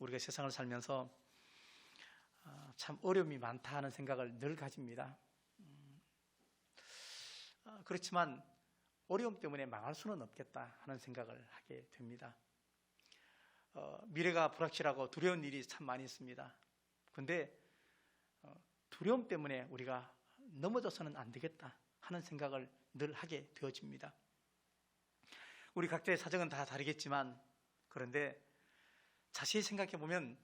우리가 세상을 살면서 참 어려움이 많다 하는 생각을 늘 가집니다. 그렇지만 어려움 때문에 망할 수는 없겠다 하는 생각을 하게 됩니다. 미래가 불확실하고 두려운 일이 참 많이 있습니다. 그런데 두려움 때문에 우리가 넘어져서는 안 되겠다 하는 생각을 늘 하게 되어집니다. 우리 각자의 사정은 다 다르겠지만, 그런데 자세히 생각해 보면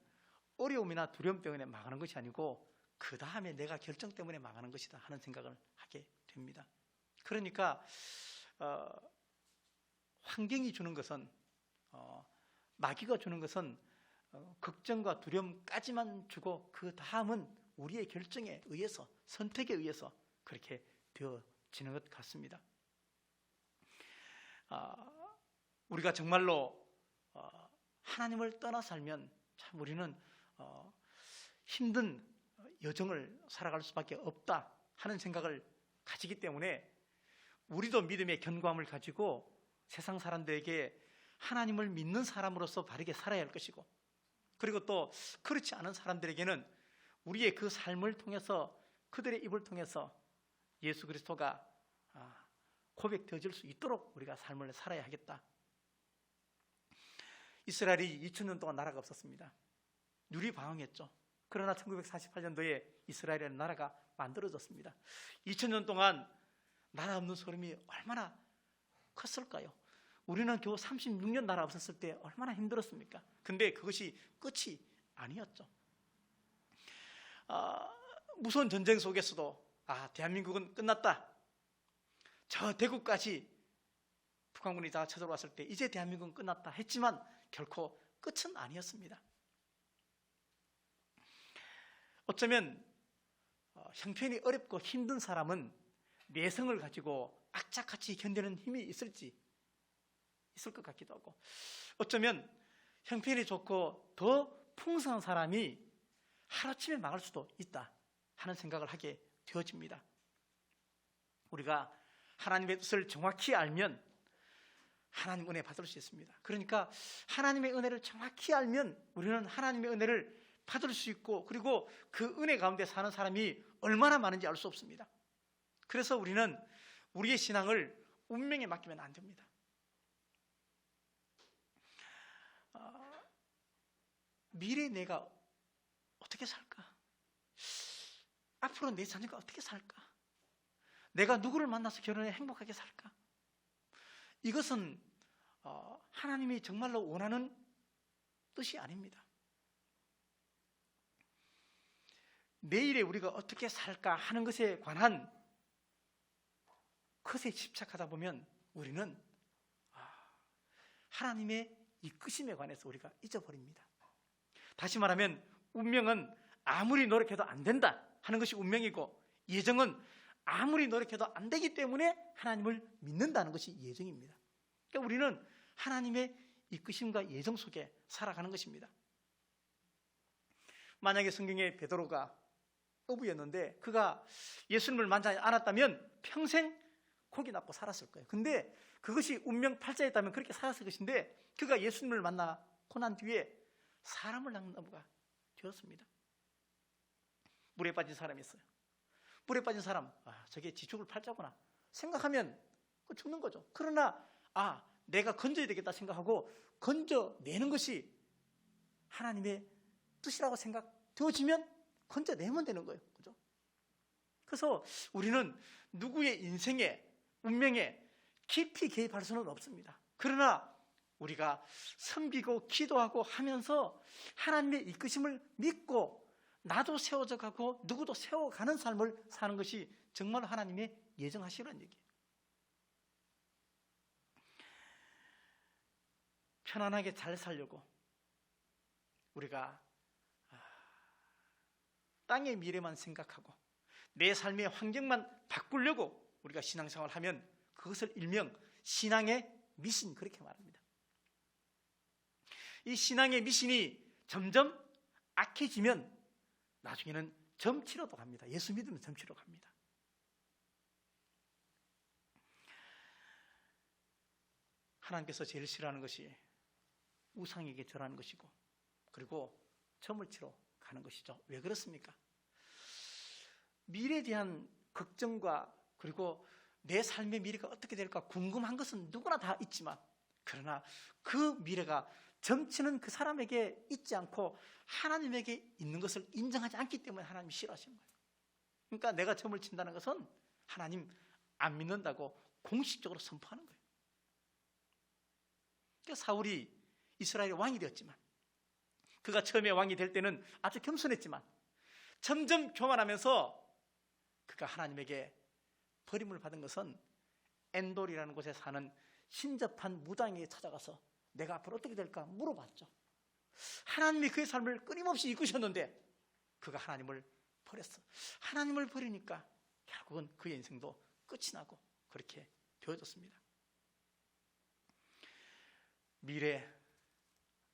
어려움이나 두려움 때문에 망하는 것이 아니고 그 다음에 내가 결정 때문에 망하는 것이다 하는 생각을 하게 됩니다. 그러니까 환경이 주는 것은, 마귀가 주는 것은 걱정과 두려움까지만 주고 그 다음은 우리의 결정에 의해서, 선택에 의해서 그렇게 되어지는 것 같습니다. 우리가 정말로 하나님을 떠나 살면 참 우리는 힘든 여정을 살아갈 수밖에 없다 하는 생각을 가지기 때문에 우리도 믿음의 견고함을 가지고 세상 사람들에게 하나님을 믿는 사람으로서 바르게 살아야 할 것이고, 그리고 또 그렇지 않은 사람들에게는 우리의 그 삶을 통해서, 그들의 입을 통해서 예수 그리스도가 고백되어질 수 있도록 우리가 삶을 살아야 하겠다. 이스라엘이 2000년 동안 나라가 없었습니다. 누리방황했죠. 그러나 1948년도에 이스라엘의 나라가 만들어졌습니다. 2000년 동안 나라 없는 소름이 얼마나 컸을까요? 우리는 겨우 36년 나라 없었을 때 얼마나 힘들었습니까? 근데 그것이 끝이 아니었죠. 무서운 전쟁 속에서도 대한민국은 끝났다, 저 대구까지 북한군이 다 쳐들어왔을 때 이제 대한민국은 끝났다 했지만 결코 끝은 아니었습니다. 어쩌면 형편이 어렵고 힘든 사람은 내성을 가지고 악착같이 견디는 힘이 있을 것 같기도 하고, 어쩌면 형편이 좋고 더 풍성한 사람이 하루아침에 망할 수도 있다 하는 생각을 하게 되어집니다. 우리가 하나님의 뜻을 정확히 알면 하나님 은혜 받을 수 있습니다. 그러니까 하나님의 은혜를 정확히 알면 우리는 하나님의 은혜를 받을 수 있고, 그리고 그 은혜 가운데 사는 사람이 얼마나 많은지 알 수 없습니다. 그래서 우리는 우리의 신앙을 운명에 맡기면 안 됩니다. 미래의 내가 어떻게 살까? 앞으로 내 자녀가 어떻게 살까? 내가 누구를 만나서 결혼해 행복하게 살까? 이것은 하나님이 정말로 원하는 뜻이 아닙니다. 내일에 우리가 어떻게 살까 하는 것에 관한 것에 집착하다 보면 우리는 하나님의 이끄심에 관해서 우리가 잊어버립니다. 다시 말하면 운명은 아무리 노력해도 안 된다 하는 것이 운명이고, 예정은 아무리 노력해도 안 되기 때문에 하나님을 믿는다는 것이 예정입니다. 그러니까 우리는 하나님의 이끄심과 예정 속에 살아가는 것입니다. 만약에 성경에 베드로가 어부였는데 그가 예수님을 만나지 않았다면 평생 고기 납고 살았을 거예요. 근데 그것이 운명 팔자였다면 그렇게 살았을 것인데, 그가 예수님을 만나고 난 뒤에 사람을 낚는 어부가 되었습니다. 물에 빠진 사람이 있어요. 물에 빠진 사람, 저게 지축을 팔자구나 생각하면 죽는 거죠. 그러나 내가 건져야 되겠다 생각하고 건져내는 것이 하나님의 뜻이라고 생각되어지면 건져내면 되는 거예요. 그죠? 그래서 우리는 누구의 인생에, 운명에 깊이 개입할 수는 없습니다. 그러나 우리가 섬기고 기도하고 하면서 하나님의 이끄심을 믿고 나도 세워져 가고 누구도 세워가는 삶을 사는 것이 정말 하나님의 예정하시는 얘기예요. 편안하게 잘 살려고 우리가 땅의 미래만 생각하고 내 삶의 환경만 바꾸려고 우리가 신앙생활을 하면 그것을 일명 신앙의 미신, 그렇게 말합니다. 이 신앙의 미신이 점점 악해지면 나중에는 점치러도 갑니다. 예수 믿으면 점치러 갑니다. 하나님께서 제일 싫어하는 것이 우상에게 절하는 것이고, 그리고 점을 치러 가는 것이죠. 왜 그렇습니까? 미래에 대한 걱정과 그리고 내 삶의 미래가 어떻게 될까 궁금한 것은 누구나 다 있지만, 그러나 그 미래가 점치는 그 사람에게 있지 않고 하나님에게 있는 것을 인정하지 않기 때문에 하나님이 싫어하시는 거예요. 그러니까 내가 점을 친다는 것은 하나님 안 믿는다고 공식적으로 선포하는 거예요. 그러니까 사울이 이스라엘의 왕이 되었지만, 그가 처음에 왕이 될 때는 아주 겸손했지만 점점 교만하면서 그가 하나님에게 버림을 받은 것은 엔돌이라는 곳에 사는 신접한 무당에게 찾아가서 내가 앞으로 어떻게 될까 물어봤죠. 하나님이 그의 삶을 끊임없이 이끄셨는데 그가 하나님을 버렸어. 하나님을 버리니까 결국은 그의 인생도 끝이 나고 그렇게 되어졌습니다. 미래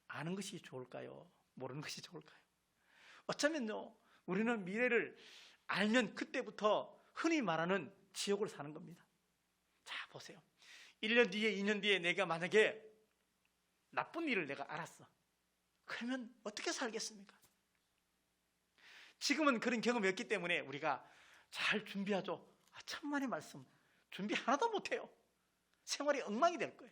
아는 것이 좋을까요? 모르는 것이 좋을까요? 어쩌면요, 우리는 미래를 알면 그때부터 흔히 말하는 지옥을 사는 겁니다. 자, 보세요. 1년 뒤에 2년 뒤에 내가 만약에 나쁜 일을 내가 알았어. 그러면 어떻게 살겠습니까? 지금은 그런 경험이 없기 때문에 우리가 잘 준비하죠. 천만의 말씀, 준비 하나도 못해요. 생활이 엉망이 될 거예요.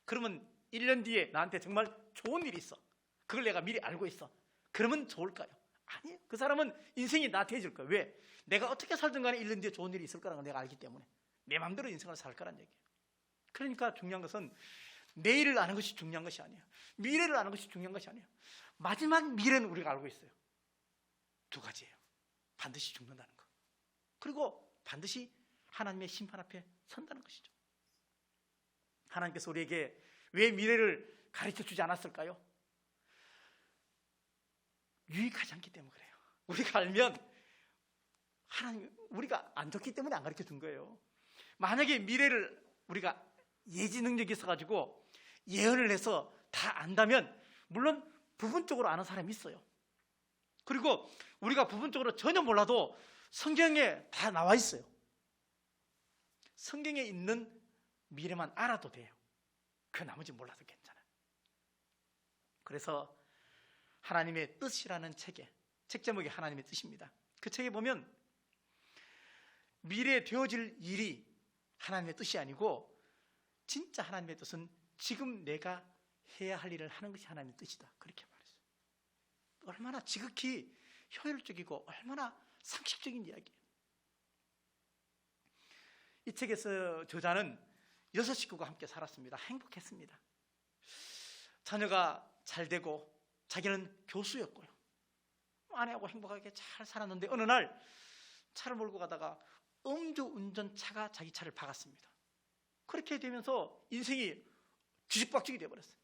그러면 1년 뒤에 나한테 정말 좋은 일이 있어. 그걸 내가 미리 알고 있어. 그러면 좋을까요? 아니에요. 그 사람은 인생이 나태해질 거예요. 왜? 내가 어떻게 살든 간에 1년 뒤에 좋은 일이 있을 거라는 걸 내가 알기 때문에 내 마음대로 인생을 살 거란 얘기예요. 그러니까 중요한 것은 내일을 아는 것이 중요한 것이 아니에요. 미래를 아는 것이 중요한 것이 아니에요. 마지막 미래는 우리가 알고 있어요. 두 가지예요. 반드시 죽는다는 것, 그리고 반드시 하나님의 심판 앞에 선다는 것이죠. 하나님께서 우리에게 왜 미래를 가르쳐 주지 않았을까요? 유익하지 않기 때문에 그래요. 우리가 알면 하나님, 우리가 안 좋기 때문에 안 가르쳐 준 거예요. 만약에 미래를 우리가 예지 능력이 있어가지고 예언을 해서 다 안다면 물론 부분적으로 아는 사람이 있어요. 그리고 우리가 부분적으로 전혀 몰라도 성경에 다 나와 있어요. 성경에 있는 미래만 알아도 돼요. 그 나머지 몰라도 괜찮아요. 그래서 하나님의 뜻이라는 책에, 책 제목이 하나님의 뜻입니다. 그 책에 보면 미래에 되어질 일이 하나님의 뜻이 아니고 진짜 하나님의 뜻은 지금 내가 해야 할 일을 하는 것이 하나님의 뜻이다, 그렇게 말했어요. 얼마나 지극히 효율적이고 얼마나 상식적인 이야기예요. 이 책에서 저자는 6 식구가 함께 살았습니다. 행복했습니다. 자녀가 잘 되고 자기는 교수였고요. 아내하고 행복하게 잘 살았는데 어느 날 차를 몰고 가다가 음주운전차가 자기 차를 박았습니다. 그렇게 되면서 인생이 뒤죽박죽이 되어버렸어요.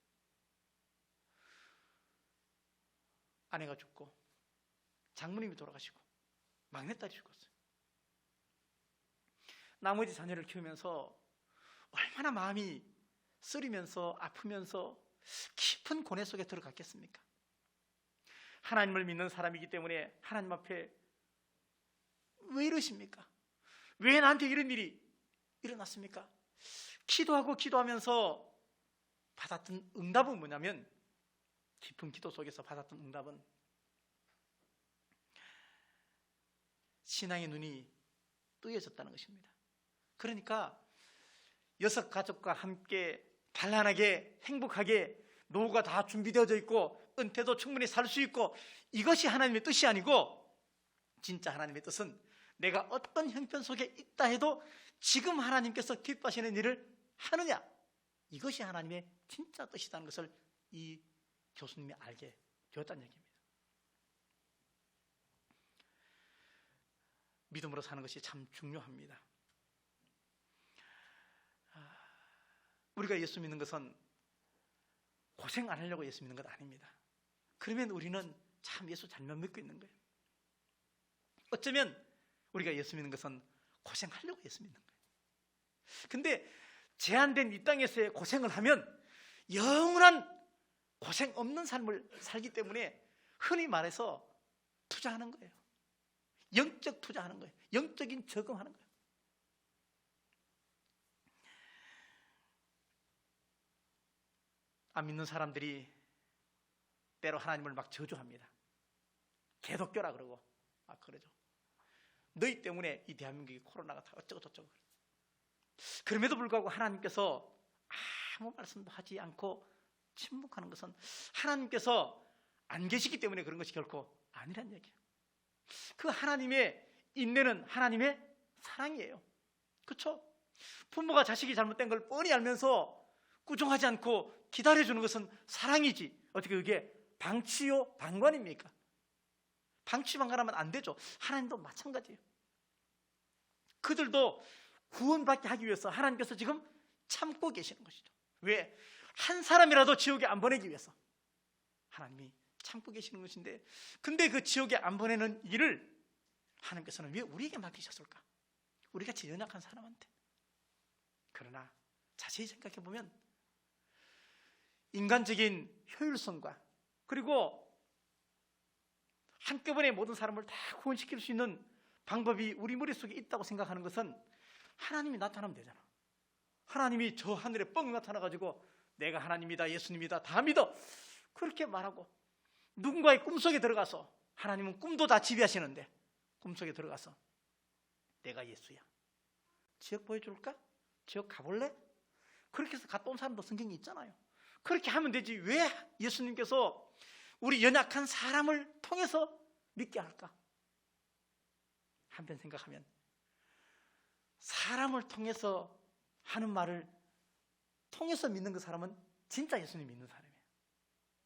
아내가 죽고 장모님이 돌아가시고 막내딸이 죽었어요. 나머지 자녀를 키우면서 얼마나 마음이 쓰리면서 아프면서 깊은 고뇌 속에 들어갔겠습니까? 하나님을 믿는 사람이기 때문에 하나님 앞에 왜 이러십니까? 왜 나한테 이런 일이 일어났습니까? 기도하고 기도하면서 받았던 응답은 뭐냐면, 깊은 기도 속에서 받았던 응답은 신앙의 눈이 뜨여졌다는 것입니다. 그러니까 6 가족과 함께 단란하게 행복하게 노후가 다 준비되어져 있고 은퇴도 충분히 살 수 있고, 이것이 하나님의 뜻이 아니고 진짜 하나님의 뜻은 내가 어떤 형편 속에 있다 해도 지금 하나님께서 기뻐하시는 일을 하느냐, 이것이 하나님의 진짜 뜻이라는 것을 이 교수님이 알게 되었다는 얘기입니다. 믿음으로 사는 것이 참 중요합니다. 우리가 예수 믿는 것은 고생 안 하려고 예수 믿는 것 아닙니다. 그러면 우리는 참 예수 잘못 믿고 있는 거예요. 어쩌면 우리가 예수 믿는 것은 고생하려고 예수 믿는 거예요. 근데 제한된 이 땅에서의 고생을 하면 영원한 고생 없는 삶을 살기 때문에 흔히 말해서 투자하는 거예요. 영적 투자하는 거예요. 영적인 저금하는 거예요. 안 믿는 사람들이 때로 하나님을 막 저주합니다. 개독교라 그러고 막 그러죠. 너희 때문에 이 대한민국이 코로나가 다 어쩌고 저쩌고. 그럼에도 불구하고 하나님께서 아무 말씀도 하지 않고 침묵하는 것은 하나님께서 안 계시기 때문에 그런 것이 결코 아니란 얘기예요. 그 하나님의 인내는 하나님의 사랑이에요. 그렇죠? 부모가 자식이 잘못된 걸 뻔히 알면서 꾸중하지 않고 기다려주는 것은 사랑이지, 어떻게 그게 방치요 방관입니까? 방치방관하면 안 되죠. 하나님도 마찬가지예요. 그들도 구원받게 하기 위해서 하나님께서 지금 참고 계시는 것이죠. 왜? 한 사람이라도 지옥에 안 보내기 위해서 하나님이 참고 계시는 것인데, 근데 그 지옥에 안 보내는 일을 하나님께서는 왜 우리에게 맡기셨을까? 우리같이 연약한 사람한테. 그러나 자세히 생각해 보면 인간적인 효율성과 그리고 한꺼번에 모든 사람을 다 구원시킬 수 있는 방법이 우리 머릿속에 있다고 생각하는 것은 하나님이 나타나면 되잖아. 하나님이 저 하늘에 뻥 나타나가지고 내가 하나님이다, 예수님이다, 다 믿어, 그렇게 말하고, 누군가의 꿈속에 들어가서, 하나님은 꿈도 다 지배하시는데 꿈속에 들어가서 내가 예수야, 지옥 보여줄까? 지옥 가볼래? 그렇게 해서 갔다 온 사람도 성경에 있잖아요. 그렇게 하면 되지. 왜 예수님께서 우리 연약한 사람을 통해서 믿게 할까? 한편 생각하면 사람을 통해서 하는 말을 통해서 믿는 그 사람은 진짜 예수님 믿는 사람이에요.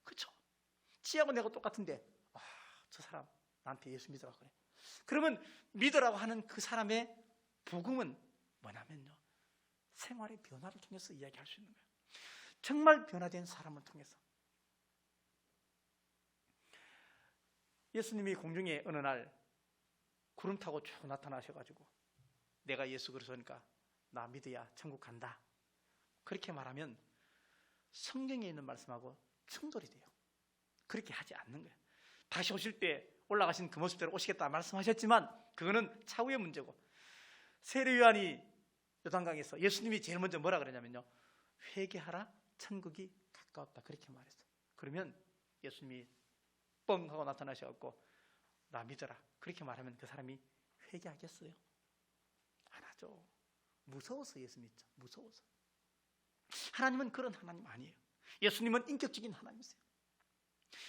그렇죠? 지하고 내가 똑같은데 저 사람 나한테 예수 믿으라고 그래. 그러면 믿으라고 하는 그 사람의 복음은 뭐냐면요, 생활의 변화를 통해서 이야기할 수 있는 거예요. 정말 변화된 사람을 통해서. 예수님이 공중에 어느 날 구름 타고 쭉 나타나셔가지고 내가 예수 그리스도니까 나 믿어야 천국 간다, 그렇게 말하면 성경에 있는 말씀하고 충돌이 돼요. 그렇게 하지 않는 거예요. 다시 오실 때 올라가신 그 모습대로 오시겠다 말씀하셨지만 그거는 차후의 문제고, 세례 요한이 요단강에서 예수님이 제일 먼저 뭐라 그러냐면요, 회개하라, 천국이 가까웠다, 그렇게 말했어요. 그러면 예수님이 뻥 하고 나타나셔갖고 나 믿어라, 그렇게 말하면 그 사람이 회개하겠어요? 안 하죠. 무서워서 예수 믿죠. 무서워서. 하나님은 그런 하나님 아니에요. 예수님은 인격적인 하나님이세요.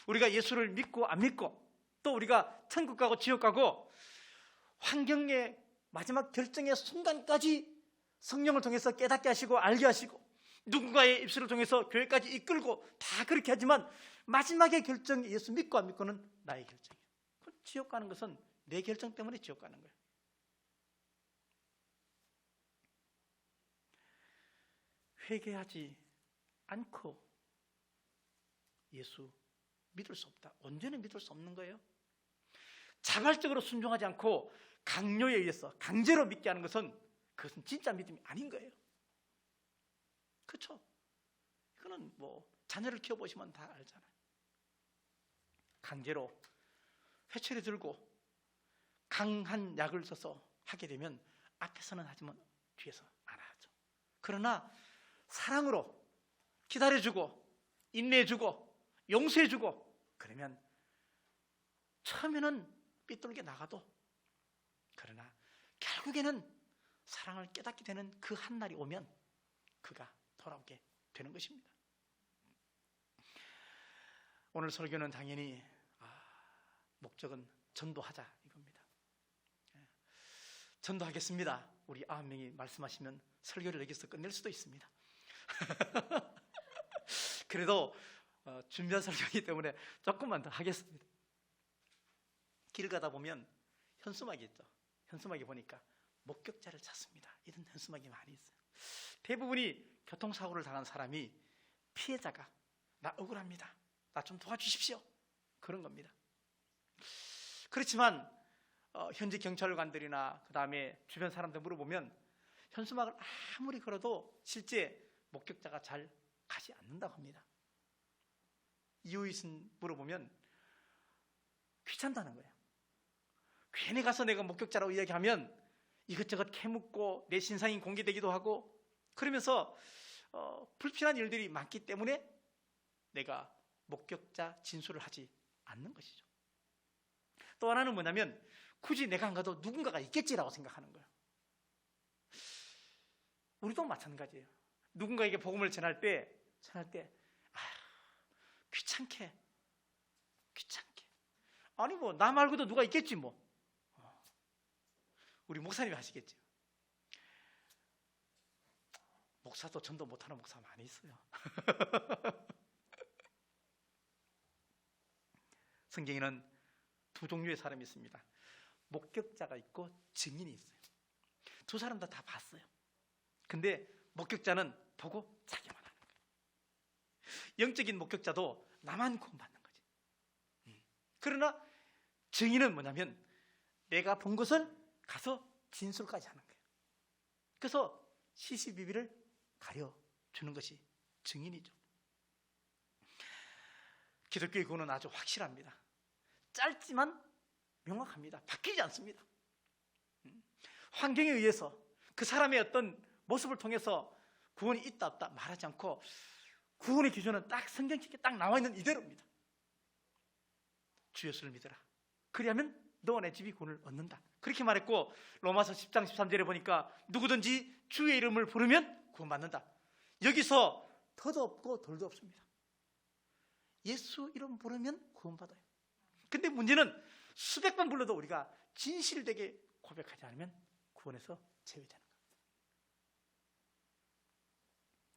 우리가 예수를 믿고 안 믿고, 또 우리가 천국 가고 지옥 가고 환경의 마지막 결정의 순간까지 성령을 통해서 깨닫게 하시고 알게 하시고 누군가의 입술을 통해서 교회까지 이끌고 다 그렇게 하지만 마지막의 결정이 예수 믿고 안 믿고는 나의 결정이에요. 지옥 가는 것은 내 결정 때문에 지옥 가는 거예요. 회개하지 않고 예수 믿을 수 없다. 언제는 믿을 수 없는 거예요. 자발적으로 순종하지 않고 강요에 의해서 강제로 믿게 하는 것은 그것은 진짜 믿음이 아닌 거예요. 그렇죠? 이거는 뭐 자녀를 키워보시면 다 알잖아요. 강제로 회초리 들고 강한 약을 써서 하게 되면 앞에서는 하지만 뒤에서 안 하죠. 그러나 사랑으로 기다려주고 인내해주고 용서해주고 그러면 처음에는 삐뚤게 나가도, 그러나 결국에는 사랑을 깨닫게 되는 그 한날이 오면 그가 돌아오게 되는 것입니다. 오늘 설교는 당연히 목적은 전도하자 이겁니다. 전도하겠습니다. 우리 9명이 말씀하시면 설교를 여기서 끝낼 수도 있습니다. 그래도 준비한 설교이기 때문에 조금만 더 하겠습니다. 길 가다 보면 현수막이 있죠. 현수막이 보니까 목격자를 찾습니다, 이런 현수막이 많이 있어요. 대부분이 교통사고를 당한 사람이 피해자가 나 억울합니다, 나 좀 도와주십시오, 그런 겁니다. 그렇지만 현지 경찰관들이나 그 다음에 주변 사람들 물어보면 현수막을 아무리 걸어도 실제 목격자가 잘 가지 않는다고 합니다. 이유는 물어보면 귀찮다는 거예요. 괜히 가서 내가 목격자라고 이야기하면 이것저것 캐묻고 내 신상이 공개되기도 하고 그러면서 불필요한 일들이 많기 때문에 내가 목격자 진술을 하지 않는 것이죠. 또 하나는 뭐냐면 굳이 내가 안 가도 누군가가 있겠지라고 생각하는 거예요. 우리도 마찬가지예요. 누군가에게 복음을 전할 때 귀찮게 아니 뭐 나 말고도 누가 있겠지 뭐. 우리 목사님이 하시겠죠. 목사도 전도 못하는 목사 많이 있어요. 성경에는 두 종류의 사람이 있습니다. 목격자가 있고 증인이 있어요. 두 사람 다 봤어요. 근데 목격자는 보고 자기만 하는 거예요. 영적인 목격자도 나만 구원받는 거지. 그러나 증인은 뭐냐면 내가 본 것을 가서 진술까지 하는 거예요. 그래서 시시비비를 가려주는 것이 증인이죠. 기독교의 구원은 아주 확실합니다. 짧지만 명확합니다. 바뀌지 않습니다. 환경에 의해서 그 사람의 어떤 모습을 통해서 구원이 있다 없다 말하지 않고 구원의 기준은 딱 성경책에 딱 나와 있는 이대로입니다. 주 예수를 믿어라. 그리하면 너와 내 집이 구원을 얻는다. 그렇게 말했고 로마서 10장 13절에 보니까 누구든지 주의 이름을 부르면 구원받는다. 여기서 더도 없고 덜도 없습니다. 예수 이름 부르면 구원받아요. 근데 문제는 수백 번 불러도 우리가 진실되게 고백하지 않으면 구원에서 제외되는 겁니다.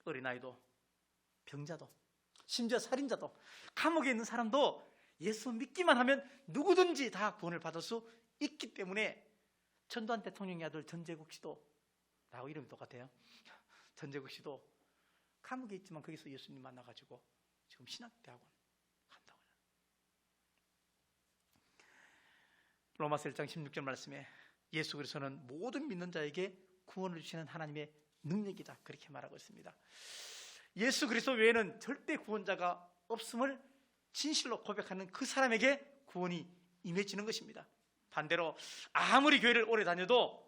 어린아이도 병자도 심지어 살인자도 감옥에 있는 사람도 예수 믿기만 하면 누구든지 다 구원을 받을 수 있기 때문에 전두환 대통령의 아들 전재국 씨도 나하고 이름이 똑같아요. 전재국 씨도 감옥에 있지만 거기서 예수님 만나가지고 지금 신학대학원 간다고 하잖아요. 로마서 1장 16절 말씀에 예수 그리스도는 모든 믿는 자에게 구원을 주시는 하나님의 능력이다 그렇게 말하고 있습니다. 예수 그리스도 외에는 절대 구원자가 없음을 진실로 고백하는 그 사람에게 구원이 임해지는 것입니다. 반대로 아무리 교회를 오래 다녀도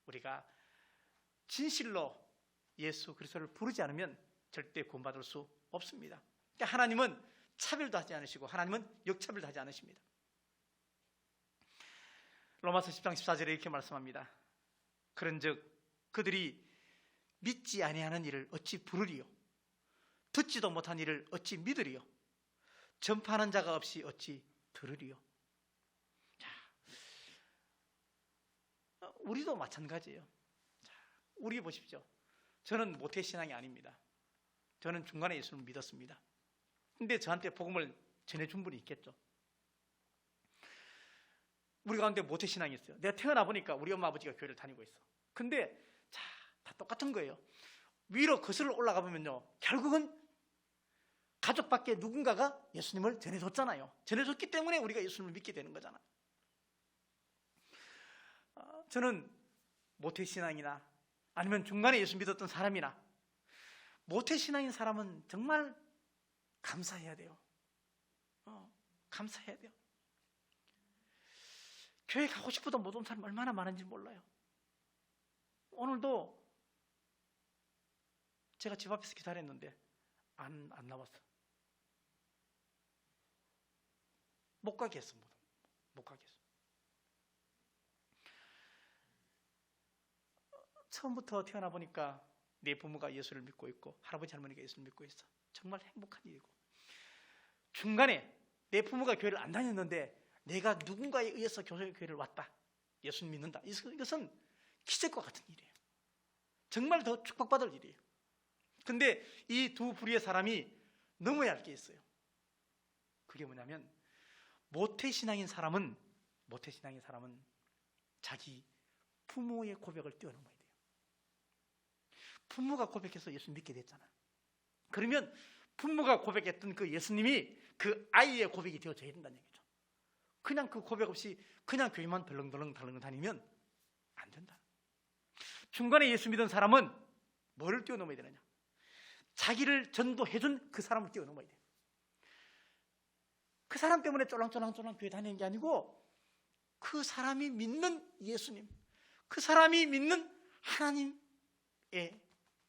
우리가 진실로 예수 그리스도를 부르지 않으면 절대 구원받을 수 없습니다. 그러니까 하나님은 차별도 하지 않으시고 하나님은 역차별도 하지 않으십니다. 로마서 10장 14절에 이렇게 말씀합니다. 그런즉 그들이 믿지 아니하는 이를 어찌 부르리요? 듣지도 못한 이를 어찌 믿으리요? 전파하는 자가 없이 어찌 들으리요? 자, 우리도 마찬가지예요. 자, 우리 보십시오. 저는 모태신앙이 아닙니다. 저는 중간에 예수를 믿었습니다. 근데 저한테 복음을 전해준 분이 있겠죠. 우리 가운데 모태신앙이 있어요. 내가 태어나 보니까 우리 엄마 아버지가 교회를 다니고 있어. 근데 자, 다 똑같은 거예요. 위로 거슬러 올라가 보면요, 결국은 가족 밖에 누군가가 예수님을 전해줬잖아요. 전해줬기 때문에 우리가 예수님을 믿게 되는 거잖아요. 저는 모태신앙이나 아니면 중간에 예수 믿었던 사람이나 모태신앙인 사람은 정말 감사해야 돼요. 감사해야 돼요. 교회 가고 싶어도 못 온 사람 얼마나 많은지 몰라요. 오늘도 제가 집 앞에서 기다렸는데 안 나왔어. 못 가게 했어. 못 가게 했어. 처음부터 태어나 보니까 내 부모가 예수를 믿고 있고 할아버지 할머니가 예수를 믿고 있어. 정말 행복한 일이고, 중간에 내 부모가 교회를 안 다녔는데 내가 누군가에 의해서 교회를 왔다, 예수를 믿는다, 이것은 기적과 같은 일이에요. 정말 더 축복받을 일이에요. 근데 이 두 부류의 사람이 넘어야 할 게 있어요. 그게 뭐냐면 모태신앙인 사람은 자기 부모의 고백을 뛰어넘어야 돼요. 부모가 고백해서 예수 믿게 됐잖아. 그러면 부모가 고백했던 그 예수님이 그 아이의 고백이 되어져야 된다는 얘기죠. 그냥 그 고백 없이 그냥 교회만 덜렁덜렁 다니면 안 된다. 중간에 예수 믿은 사람은 뭐를 뛰어넘어야 되느냐? 자기를 전도해준 그 사람을 뛰어넘어야 돼요. 그 사람 때문에 쫄랑쫄랑 교회 다니는 게 아니고 그 사람이 믿는 예수님, 그 사람이 믿는 하나님의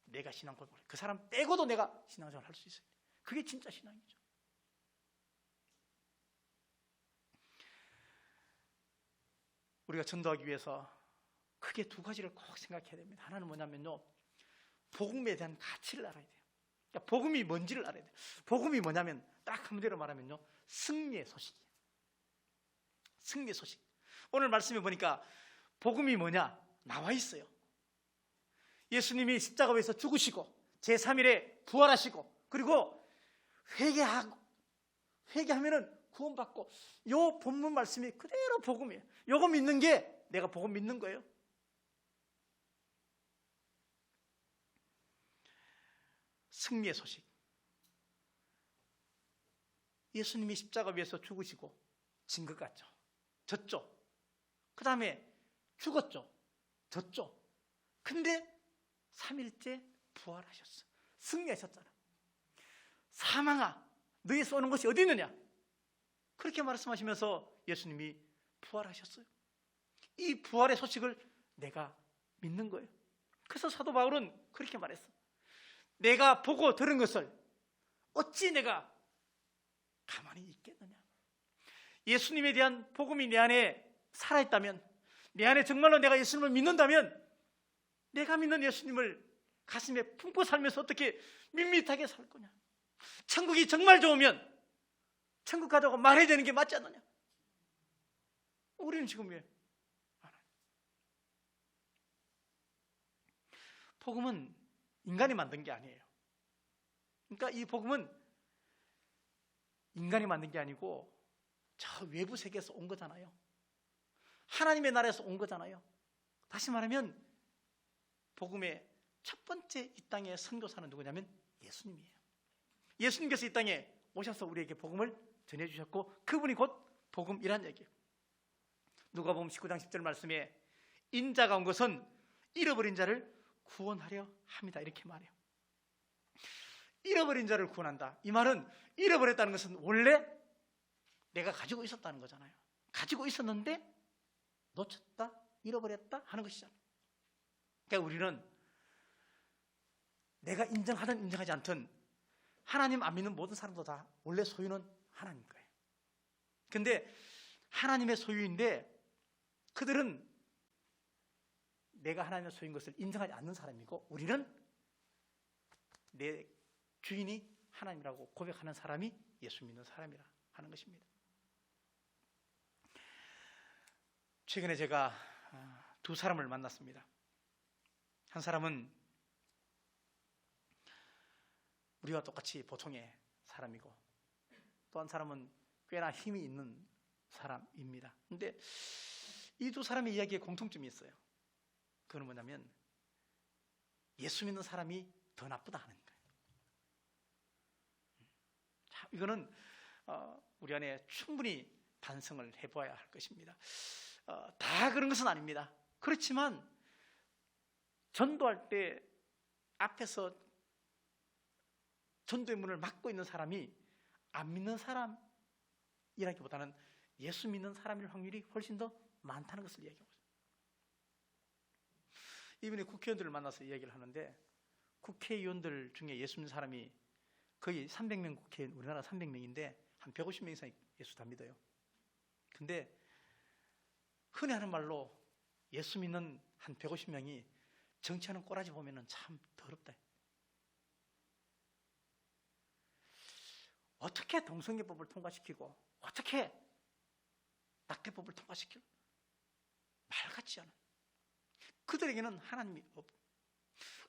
내가 신앙 고백을, 그 사람 빼고도 내가 신앙생활을 할 수 있어요. 그게 진짜 신앙이죠. 우리가 전도하기 위해서 크게 두 가지를 꼭 생각해야 됩니다. 하나는 뭐냐면요, 복음에 대한 가치를 알아야 돼요. 그러니까 복음이 뭔지를 알아야 돼요. 복음이 뭐냐면 딱 한마디로 말하면요, 승리의 소식이에요. 승리의 소식. 오늘 말씀해 보니까 복음이 뭐냐 나와 있어요. 예수님이 십자가에서 죽으시고 제3일에 부활하시고, 그리고 회개하면은 구원받고, 요 본문 말씀이 그대로 복음이에요. 요거 믿는 게 내가 복음 믿는 거예요. 승리의 소식. 예수님이 십자가 위에서 죽으시고 진 것 같죠. 졌죠. 그 다음에 죽었죠. 졌죠. 근데 3일째 부활하셨어. 승리하셨잖아. 사망아, 너희 쏘는 것이 어디 있느냐? 그렇게 말씀하시면서 예수님이 부활하셨어요. 이 부활의 소식을 내가 믿는 거예요. 그래서 사도 바울은 그렇게 말했어. 내가 보고 들은 것을 어찌 내가 가만히 있겠느냐? 예수님에 대한 복음이 내 안에 살아있다면, 내 안에 정말로 내가 예수님을 믿는다면, 내가 믿는 예수님을 가슴에 품고 살면서 어떻게 밋밋하게 살 거냐? 천국이 정말 좋으면 천국 가자고 말해야 되는 게 맞지 않느냐? 우리는 지금 왜 안 하냐? 복음은 인간이 만든 게 아니에요. 그러니까 이 복음은 인간이 만든 게 아니고 저 외부 세계에서 온 거잖아요. 하나님의 나라에서 온 거잖아요. 다시 말하면 복음의 첫 번째 이 땅의 선교사는 누구냐면 예수님이에요. 예수님께서 이 땅에 오셔서 우리에게 복음을 전해주셨고, 그분이 곧 복음이란 얘기예요. 누가복음 19장 10절 말씀에 인자가 온 것은 잃어버린 자를 구원하려 합니다, 이렇게 말해요. 잃어버린 자를 구원한다. 이 말은 잃어버렸다는 것은 원래 내가 가지고 있었다는 거잖아요. 가지고 있었는데 놓쳤다, 잃어버렸다 하는 것이잖아요. 그러니까 우리는 내가 인정하든 인정하지 않든 하나님 안 믿는 모든 사람도 다 원래 소유는 하나님 거예요. 근데 하나님의 소유인데 그들은 내가 하나님의 소유인 것을 인정하지 않는 사람이고, 우리는 내 주인이 하나님이라고 고백하는 사람이 예수 믿는 사람이라 하는 것입니다. 최근에 제가 두 사람을 만났습니다. 한 사람은 우리와 똑같이 보통의 사람이고, 또 한 사람은 꽤나 힘이 있는 사람입니다. 근데 이 두 사람의 이야기에 공통점이 있어요. 그건 뭐냐면 예수 믿는 사람이 더 나쁘다 하는 거예요. 자, 이거는 우리 안에 충분히 반성을 해봐야 할 것입니다. 다 그런 것은 아닙니다. 그렇지만 전도할 때 앞에서 전도의 문을 막고 있는 사람이 안 믿는 사람이라기보다는 예수 믿는 사람일 확률이 훨씬 더 많다는 것을 이야기하고 있습니다. 이번에 국회의원들을 만나서 이야기를 하는데, 국회의원들 중에 예수 믿는 사람이 거의 300명 국회의원, 우리나라 300명인데 한 150명 이상 예수 다 믿어요. 근데 흔히 하는 말로 예수 믿는 한 150명이 정치하는 꼬라지 보면은 참 더럽다. 어떻게 동성애법을 통과시키고 어떻게 낙태법을 통과시키고 말 같지 않아. 그들에게는 하나님이 없고,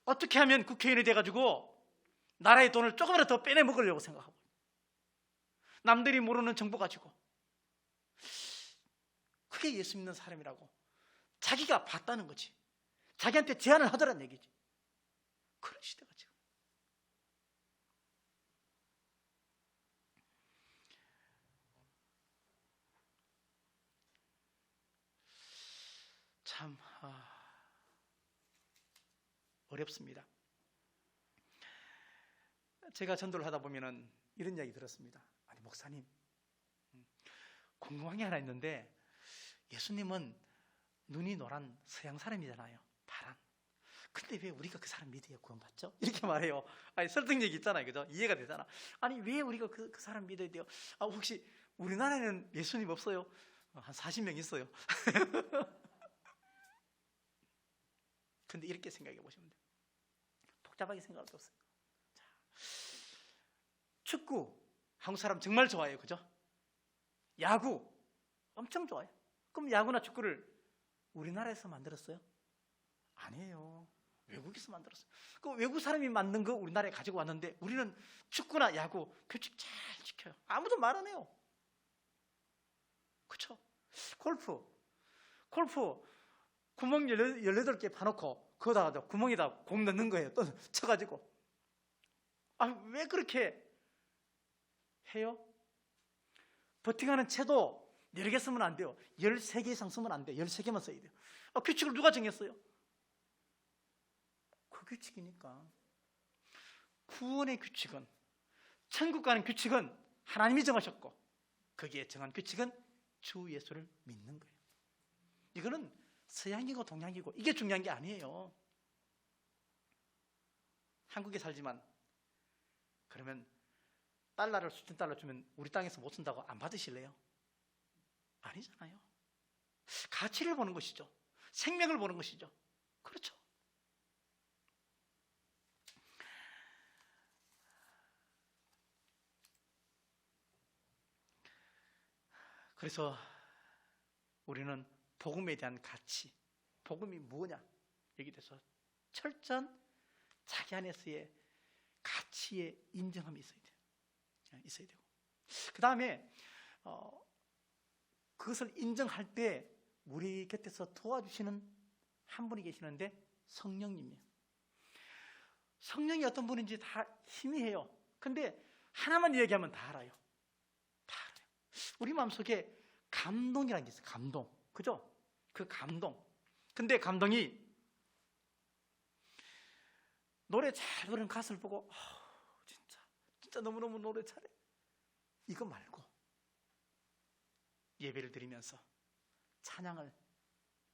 어떻게 하면 국회의원이 돼가지고 나라의 돈을 조금이라도 더 빼내 먹으려고 생각하고, 남들이 모르는 정보 가지고, 그게 예수 믿는 사람이라고 자기가 봤다는 거지. 자기한테 제안을 하더란 얘기지. 그런 시대가 지금. 참 어렵습니다. 제가 전도를 하다 보면은 이런 이야기 들었습니다. 아니 목사님, 궁금한 게 하나 있는데, 예수님은 눈이 노란 서양 사람이잖아요. 파란. 근데 왜 우리가 그 사람 믿어야 구원받죠? 이렇게 말해요. 아니 설득력이 있잖아요, 그죠? 이해가 되잖아. 아니 왜 우리가 그 사람 믿어야 돼요? 혹시 우리나라에는 예수님 없어요? 한 40명 있어요. 근데 이렇게 생각해 보시면 돼요. 복잡하게 생각할 게 없어요. 자, 축구 한국 사람 정말 좋아해요. 그죠? 야구 엄청 좋아해요. 그럼 야구나 축구를 우리나라에서 만들었어요? 아니에요. 외국에서 만들었어요. 그 외국 사람이 만든 거 우리나라에 가지고 왔는데 우리는 축구나 야구 규칙 잘 지켜요. 아무도 말 안 해요. 그렇죠? 골프 구멍 18개 파놓고 거기다가 구멍에다 공 넣는 거예요. 또 쳐가지고. 왜 그렇게 해요? 버팅하는 채도 여러 개 쓰면 안 돼요. 13개 이상 쓰면 안 돼요. 13개만 써야 돼요. 규칙을 누가 정했어요? 그 규칙이니까. 구원의 규칙은, 천국 가는 규칙은 하나님이 정하셨고, 거기에 정한 규칙은 주 예수를 믿는 거예요. 이거는 서양이고 동양이고 이게 중요한 게 아니에요. 한국에 살지만 그러면 달러를 수천 달러 주면 우리 땅에서 못 쓴다고 안 받으실래요? 아니잖아요. 가치를 보는 것이죠. 생명을 보는 것이죠. 그렇죠. 그래서 우리는 복음에 대한 가치, 복음이 뭐냐 여기 대해서 철저한 자기 안에서의 가치의 인정함이 있어야 돼요. 있어야 되고, 그 다음에 그것을 인정할 때 우리 곁에서 도와주시는 한 분이 계시는데 성령님이에요. 성령이 어떤 분인지 다 희미해요. 근데 하나만 이야기하면 다 알아요. 다 알아요. 우리 마음속에 감동이라는 게 있어요. 감동. 그죠? 그 감동. 근데 감동이 노래 잘 부르는 가수를 보고 진짜 너무너무 노래 잘해. 이거 말고 예배를 드리면서 찬양을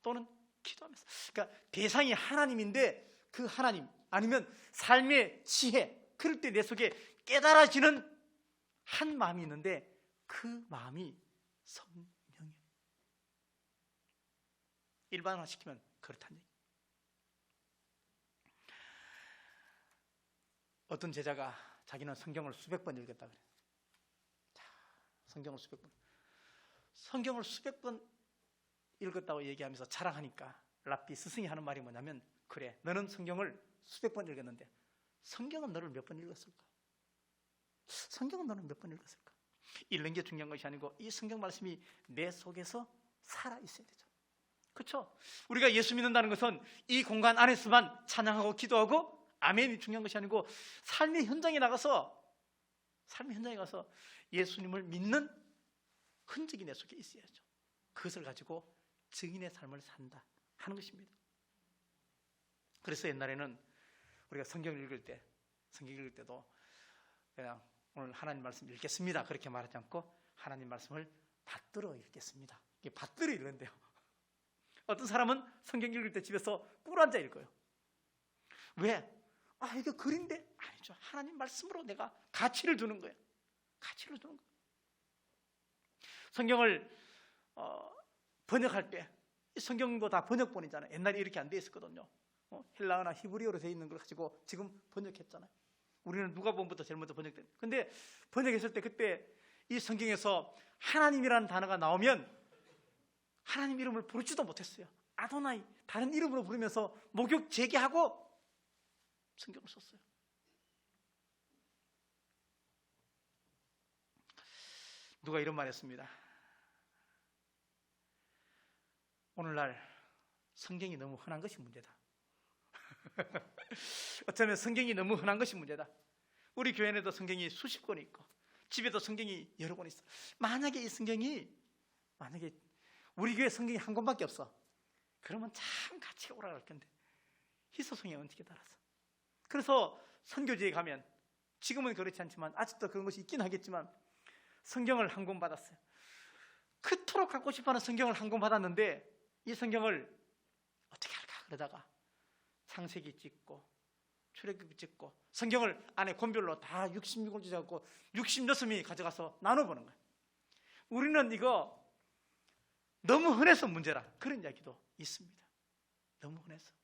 또는 기도하면서, 그러니까 대상이 하나님인데 그 하나님 아니면 삶의 지혜, 그럴 때 내 속에 깨달아지는 한 마음이 있는데 그 마음이 성령이에요. 일반화시키면 그렇다는 얘기. 어떤 제자가 자기는 성경을 수백 번 읽었다 그래요. 성경을 수백 번 읽었다고 얘기하면서 자랑하니까 랍비 스승이 하는 말이 뭐냐면, 그래, 너는 성경을 수백 번 읽었는데 성경은 너를 몇 번 읽었을까? 성경은 너는 몇 번 읽었을까? 읽는 게 중요한 것이 아니고 이 성경 말씀이 내 속에서 살아 있어야 되죠. 그렇죠? 우리가 예수 믿는다는 것은 이 공간 안에서만 찬양하고 기도하고 아멘이 중요한 것이 아니고 삶의 현장에 가서 예수님을 믿는 흔적이 내 속에 있어야죠. 그것을 가지고 증인의 삶을 산다 하는 것입니다. 그래서 옛날에는 우리가 성경을 읽을 때도 그냥 오늘 하나님 말씀 읽겠습니다 그렇게 말하지 않고 하나님 말씀을 받들어 읽겠습니다. 이게 받들어 읽는데요. 어떤 사람은 성경 읽을 때 집에서 꿇어앉아 읽어요. 왜? 이게 글인데? 아니죠. 하나님 말씀으로 내가 가치를 두는 거예요. 가치를 두는 거예요. 성경을 번역할 때 성경도 다 번역본이잖아요. 옛날에 이렇게 안 돼 있었거든요. 헬라어나 히브리어로 돼 있는 걸 가지고 지금 번역했잖아요. 우리는 누가복음부터 제일 먼저 번역된. 근데 번역했을 때 그때 이 성경에서 하나님이라는 단어가 나오면 하나님 이름을 부르지도 못했어요. 아도나이, 다른 이름으로 부르면서 목욕 제기하고 성경을 썼어요. 누가 이런 말 했습니다. 오늘날 성경이 너무 흔한 것이 문제다. 어쩌면 성경이 너무 흔한 것이 문제다. 우리 교회에도 성경이 수십 권 있고 집에도 성경이 여러 권 있어. 만약에 이 성경이 우리 교회 성경이 한 권밖에 없어. 그러면 참 가치가 오락갈 건데 희소성이 어떻게 달아서. 그래서 선교지에 가면 지금은 그렇지 않지만 아직도 그런 것이 있긴 하겠지만 성경을 한 권 받았어요. 그토록 갖고 싶어하는 성경을 한 권 받았는데 이 성경을 어떻게 할까 그러다가 창세기 찍고 출애굽기 찍고 성경을 안에 권별로 다 66권째 잡고 66명이 가져가서 나눠보는 거예요. 우리는 이거 너무 흔해서 문제라, 그런 이야기도 있습니다. 너무 흔해서.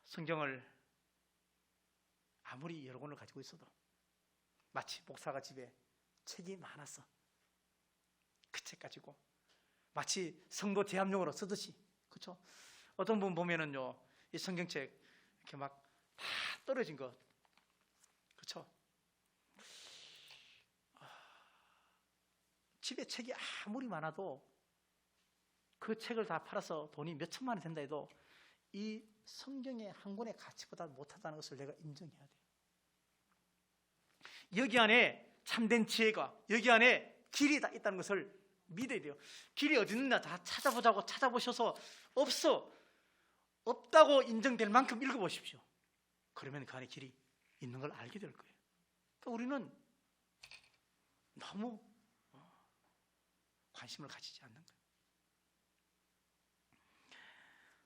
성경을 아무리 여러 권을 가지고 있어도 마치 목사가 집에 책이 많아서 그 책 가지고 마치 성도 제압용으로 쓰듯이, 그렇죠? 어떤 분 보면은요, 이 성경책 이렇게 막 다 떨어진 거, 그렇죠? 집에 책이 아무리 많아도 그 책을 다 팔아서 돈이 몇 천만 원 된다 해도 이 성경의 한 권의 가치보다 못하다는 것을 내가 인정해야 돼요. 여기 안에 참된 지혜가, 여기 안에 길이 다 있다는 것을 믿어야 돼요. 길이 어디 있느냐 다 찾아보자고 찾아보셔서 없다고 인정될 만큼 읽어보십시오. 그러면 그 안에 길이 있는 걸 알게 될 거예요. 그러니까 우리는 너무 관심을 가지지 않는 거예요.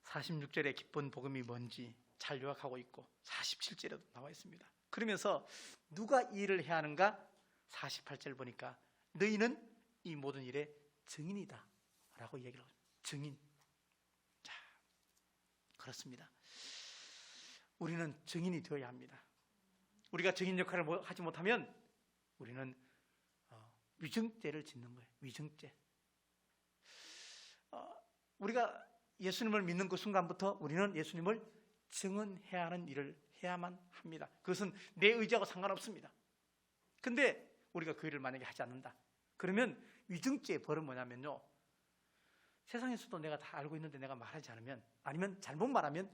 46절에 기쁜 복음이 뭔지 잘 요약하고 있고 47절에도 나와 있습니다. 그러면서 누가 이 일을 해야 하는가? 48절 보니까 너희는 이 모든 일의 증인이다 라고 얘기를 합니다. 증인. 자, 그렇습니다. 우리는 증인이 되어야 합니다. 우리가 증인 역할을 하지 못하면 우리는 위증죄를 짓는 거예요. 위증죄. 우리가 예수님을 믿는 그 순간부터 우리는 예수님을 증언해야 하는 일을 해야만 합니다. 그것은 내 의지하고 상관없습니다. 근데 우리가 그 일을 만약에 하지 않는다, 그러면 위증죄의 벌은 뭐냐면요, 세상에서도 내가 다 알고 있는데 내가 말하지 않으면, 아니면 잘못 말하면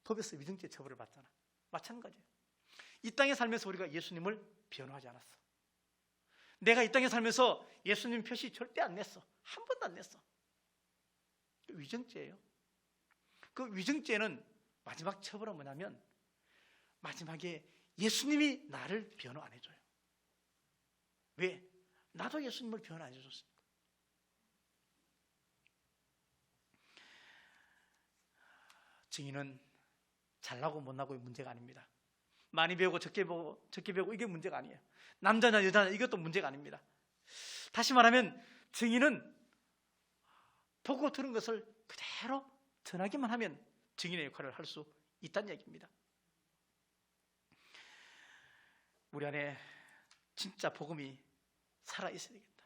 법에서 위증죄 처벌을 받잖아. 마찬가지예요. 이 땅에 살면서 우리가 예수님을 변호하지 않았어. 내가 이 땅에 살면서 예수님 표시 절대 안 냈어. 한 번도 안 냈어. 위증죄예요. 그 위증죄는 마지막 처벌은 뭐냐면 마지막에 예수님이 나를 변호 안 해줘요. 왜? 나도 예수님을 변호 안 해줬으니까. 증인은 잘나고 못나고의 문제가 아닙니다. 많이 배우고 적게 배우고 이게 문제가 아니에요. 남자냐 여자냐 이것도 문제가 아닙니다. 다시 말하면 증인은 보고 들은 것을 그대로 전하기만 하면 증인의 역할을 할 수 있다는 얘기입니다. 우리 안에 진짜 복음이 살아있어야 되겠다.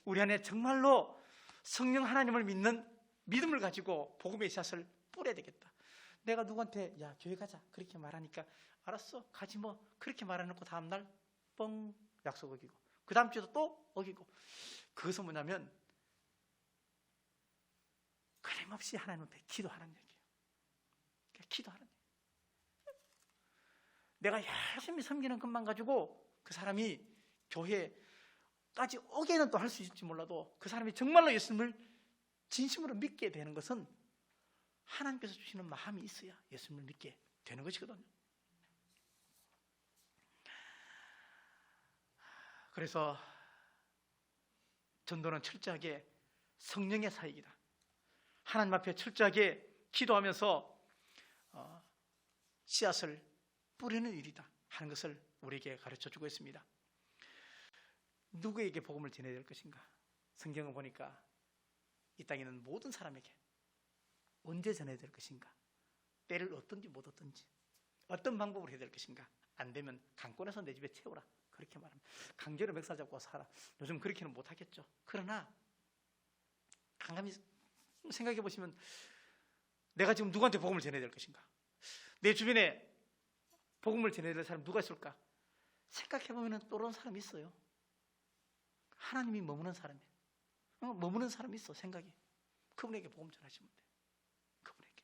우리 안에 정말로 성령 하나님을 믿는 믿음을 가지고 복음의 씨앗을 뿌려야 되겠다. 내가 누구한테 야 교회 가자 그렇게 말하니까 알았어 가지 뭐 그렇게 말해놓고 다음날 뻥 약속 어기고 그 다음 주에도 또 어기고, 그것은 뭐냐면 끊임없이 하나님 앞에 기도하는 얘기예요. 기도하는 얘기예요. 내가 열심히 섬기는 것만 가지고 그 사람이 교회까지 오게는 또 할 수 있을지 몰라도 그 사람이 정말로 예수님을 진심으로 믿게 되는 것은 하나님께서 주시는 마음이 있어야 예수님을 믿게 되는 것이거든요. 그래서 전도는 철저하게 성령의 사역이다. 하나님 앞에 철저하게 기도하면서 씨앗을 뿌리는 일이다 하는 것을 우리에게 가르쳐주고 있습니다. 누구에게 복음을 전해야 될 것인가? 성경을 보니까 이 땅에 있는 모든 사람에게 언제 전해야 될 것인가? 때를 얻든지 못 얻든지 어떤 방법으로 해야 될 것인가? 안 되면 강권에서 내 집에 채우라 그렇게 말합니다. 강제로 멱살 잡고 살아. 요즘 그렇게는 못하겠죠. 그러나 강함이 생각해 보시면 내가 지금 누구한테 복음을 전해야 될 것인가? 내 주변에 복음을 전해야 될 사람 누가 있을까? 생각해 보면 또다른 사람이 있어요. 하나님이 머무는 사람이 머무는 사람이 있어. 생각이 그분에게 복음 전하시면 돼. 그분에게.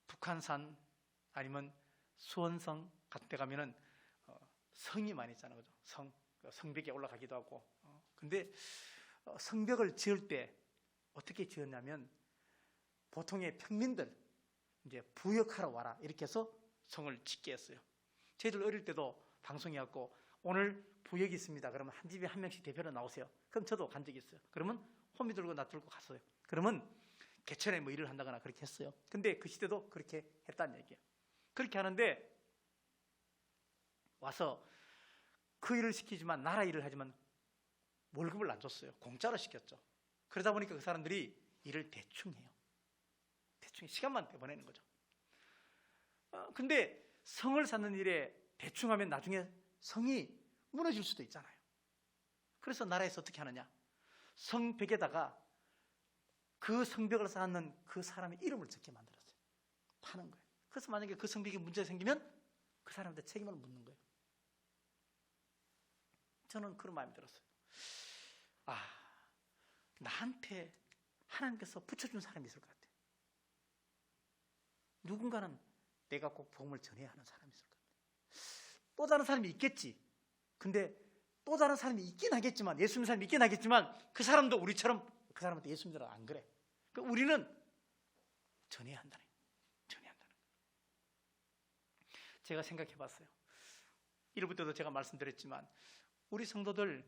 북한산 아니면 수원성 같은 데 가면은 성이 많이 있잖아요. 그죠? 성벽에 올라가기도 하고. 근데 성벽을 지을 때 어떻게 지었냐면 보통의 평민들 이제 부역하러 와라 이렇게 해서 성을 짓게 했어요. 저희들 어릴 때도 방송해갖고 오늘 부역이 있습니다. 그러면 한 집에 한 명씩 대표로 나오세요. 그럼 저도 간 적이 있어요. 그러면 호미 들고 나 들고 갔어요. 그러면 개천에 뭐 일을 한다거나 그렇게 했어요. 근데 그 시대도 그렇게 했다는 얘기예요. 그렇게 하는데 와서 그 일을 시키지만 나라 일을 하지만 월급을 안 줬어요. 공짜로 시켰죠. 그러다 보니까 그 사람들이 일을 대충 해요. 대충 시간만 빼보내는 거죠. 근데 성을 쌓는 일에 대충 하면 나중에 성이 무너질 수도 있잖아요. 그래서 나라에서 어떻게 하느냐, 성벽에다가 그 성벽을 쌓는 그 사람의 이름을 적게 만들었어요. 파는 거예요. 그래서 만약에 그 성벽에 문제가 생기면 그 사람한테 책임을 묻는 거예요. 저는 그런 마음이 들었어요. 나한테 하나님께서 붙여준 사람이 있을 것 같아. 누군가는 내가 꼭 복음을 전해야 하는 사람이 있을 것 같아. 또 다른 사람이 있겠지. 근데 또 다른 사람이 있긴 하겠지만, 예수 믿는 사람이 있긴 하겠지만 그 사람도 우리처럼 그 사람한테 예수 믿으라 안 그래. 그러니까 우리는 전해야 한다는 거예요. 전해야 한다는 거예요. 제가 생각해 봤어요. 1부 때도 제가 말씀드렸지만 우리 성도들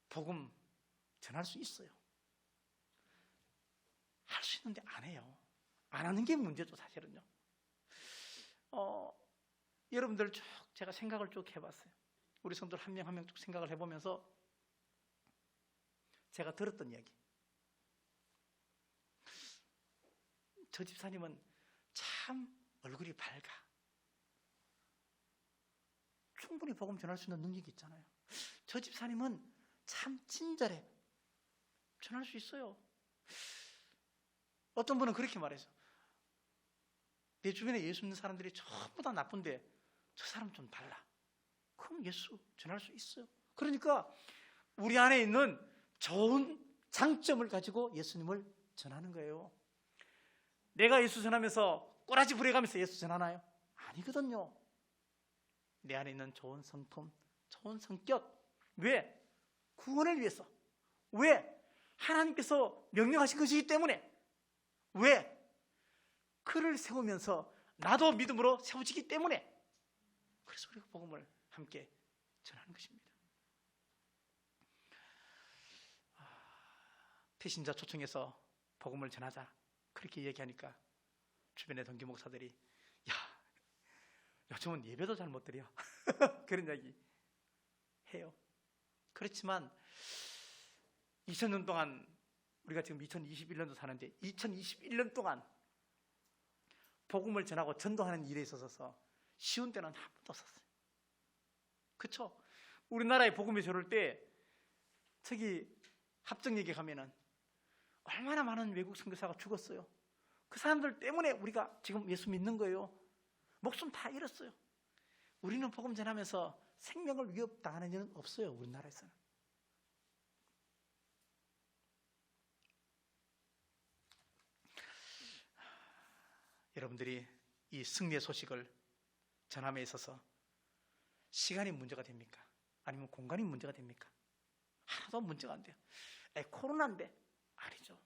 복음 전할 수 있어요. 할 수 있는데 안 해요. 안 하는 게 문제죠, 사실은요. 여러분들 쭉 제가 생각을 쭉 해봤어요. 우리 성도들 한 명 한 명 쭉 생각을 해보면서 제가 들었던 이야기. 저 집사님은 참 얼굴이 밝아. 충분히 복음 전할 수 있는 능력이 있잖아요. 저 집사님은 참 친절해. 전할 수 있어요. 어떤 분은 그렇게 말해서 내 주변에 예수 믿는 사람들이 전부 다 나쁜데 저 사람 좀 달라. 그럼 예수 전할 수 있어요. 그러니까 우리 안에 있는 좋은 장점을 가지고 예수님을 전하는 거예요. 내가 예수 전하면서 꼬라지 부려가면서 예수 전하나요? 아니거든요. 내 안에 있는 좋은 성품, 좋은 성격. 왜? 구원을 위해서. 왜? 하나님께서 명령하신 것이기 때문에. 왜? 그를 세우면서 나도 믿음으로 세워지기 때문에. 그래서 우리가 복음을 함께 전하는 것입니다. 태신자 초청해서 복음을 전하자 그렇게 얘기하니까 주변의 동기 목사들이 요즘은 예배도 잘 못 드려 그런 이야기 해요. 그렇지만 2000년 동안 우리가 지금 2021년도 사는데 2021년 동안 복음을 전하고 전도하는 일에 있어서 쉬운 때는 한 번도 없었어요. 그렇죠? 우리나라에 복음이 저럴 때 저기 합정역에 가면은 얼마나 많은 외국 선교사가 죽었어요. 그 사람들 때문에 우리가 지금 예수 믿는 거예요. 목숨 다 잃었어요. 우리는 복음 전하면서 생명을 위협당하는 일은 없어요. 우리나라에서는. 여러분들이 이 승리의 소식을 전함에 있어서 시간이 문제가 됩니까? 아니면 공간이 문제가 됩니까? 하나도 문제가 안 돼요. 코로나인데 아니죠.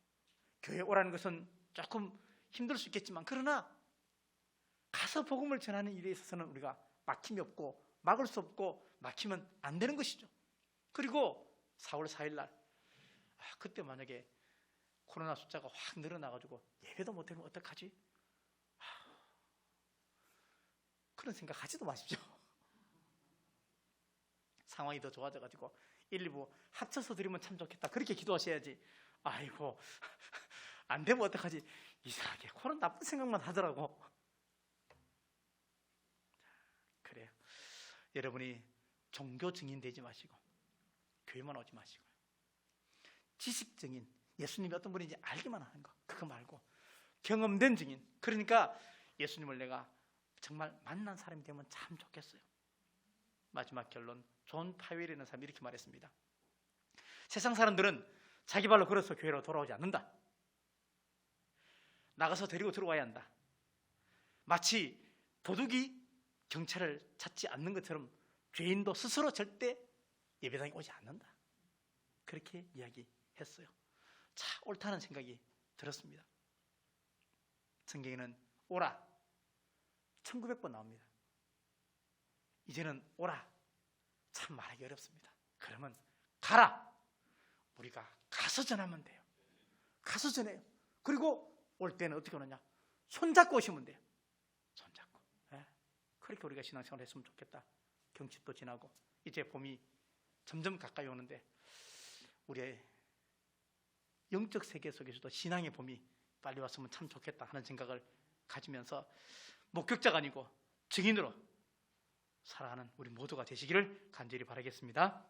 교회 오라는 것은 조금 힘들 수 있겠지만 그러나 가서 복음을 전하는 일에 있어서는 우리가 막힘이 없고 막을 수 없고 막히면 안 되는 것이죠. 그리고 4월 4일 날 그때 만약에 코로나 숫자가 확 늘어나가지고 예배도 못하면 어떡하지? 그런 생각 하지도 마십시오. 상황이 더 좋아져가지고 1, 2부 합쳐서 드리면 참 좋겠다 그렇게 기도하셔야지. 아이고 안 되면 어떡하지? 이상하게 코로나 나쁜 생각만 하더라고. 그래요. 여러분이 종교 증인 되지 마시고 교회만 오지 마시고요. 지식 증인, 예수님이 어떤 분인지 알기만 하는 거 그거 말고 경험된 증인. 그러니까 예수님을 내가 정말 만난 사람이 되면 참 좋겠어요. 마지막 결론, 존 파웰이라는 사람이 이렇게 말했습니다. 세상 사람들은 자기 발로 걸어서 교회로 돌아오지 않는다. 나가서 데리고 들어와야 한다. 마치 도둑이 경찰을 찾지 않는 것처럼 죄인도 스스로 절대 예배당에 오지 않는다. 그렇게 이야기했어요. 참 옳다는 생각이 들었습니다. 성경에는 오라 1900번 나옵니다. 이제는 오라 참 말하기 어렵습니다. 그러면 가라. 우리가 가서 전하면 돼요. 가서 전해요. 그리고 올 때는 어떻게 오느냐? 손잡고 오시면 돼요. 손잡고. 예. 그렇게 우리가 신앙생활 했으면 좋겠다. 경칩도 지나고 이제 봄이 점점 가까이 오는데 우리의 영적 세계 속에서도 신앙의 봄이 빨리 왔으면 참 좋겠다 하는 생각을 가지면서 목격자가 아니고 증인으로 살아가는 우리 모두가 되시기를 간절히 바라겠습니다.